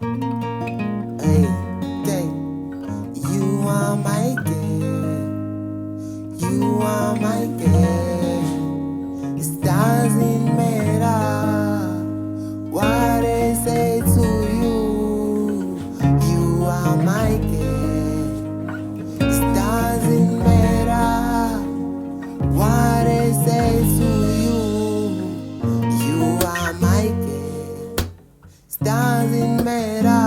Hey, okay. You are my girl. You are my girl. It doesn't matter what I say to you. You are my girl. It doesn't matter what I say to you. You are my girl. It doesn't matter.